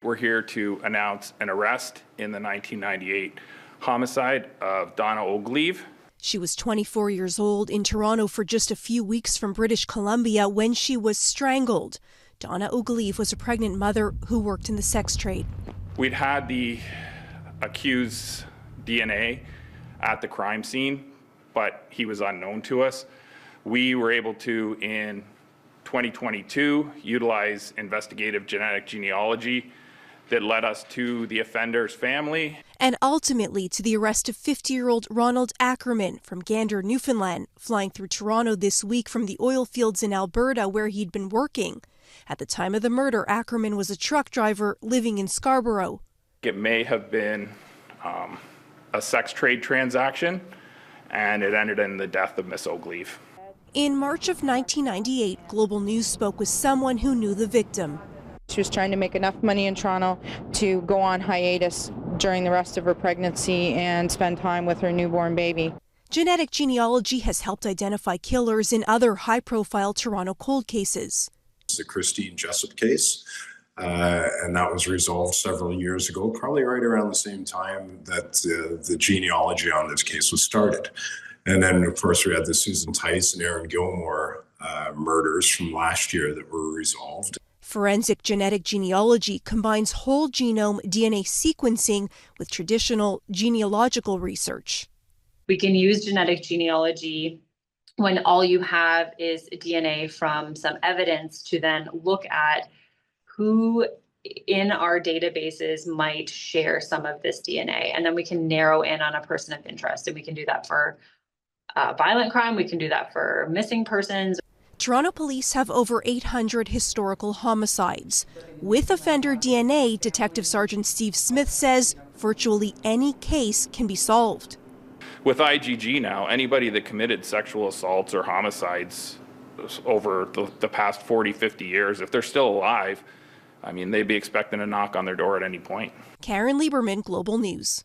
We're here to announce an arrest in the 1998 homicide of Donna Oglive. She was 24 years old in Toronto for just a few weeks from British Columbia when she was strangled. Donna Oglive was a pregnant mother who worked in the sex trade. We'd had the accused's DNA at the crime scene, but he was unknown to us. We were able to, in 2022, utilize investigative genetic genealogy that led us to the offender's family. And ultimately to the arrest of 50-year-old Ronald Ackerman from Gander, Newfoundland, flying through Toronto this week from the oil fields in Alberta where he'd been working. At the time of the murder, Ackerman was a truck driver living in Scarborough. It may have been a sex trade transaction, and it ended in the death of Miss Oglive. In March of 1998, Global News spoke with someone who knew the victim. She was trying to make enough money in Toronto to go on hiatus during the rest of her pregnancy and spend time with her newborn baby. Genetic genealogy has helped identify killers in other high-profile Toronto cold cases. It's the Christine Jessup case, and that was resolved several years ago, probably right around the same time that the genealogy on this case was started. And then, of course, we had the Susan Tice and Aaron Gilmore murders from last year that were resolved. Forensic genetic genealogy combines whole genome DNA sequencing with traditional genealogical research. We can use genetic genealogy when all you have is DNA from some evidence to then look at who in our databases might share some of this DNA. And then we can narrow in on a person of interest. And we can do that for violent crime. We can do that for missing persons. Toronto police have over 800 historical homicides. With offender DNA, Detective Sergeant Steve Smith says virtually any case can be solved. With IGG now, anybody that committed sexual assaults or homicides over the past 40, 50 years, if they're still alive, I mean, they'd be expecting a knock on their door at any point. Caryn Lieberman, Global News.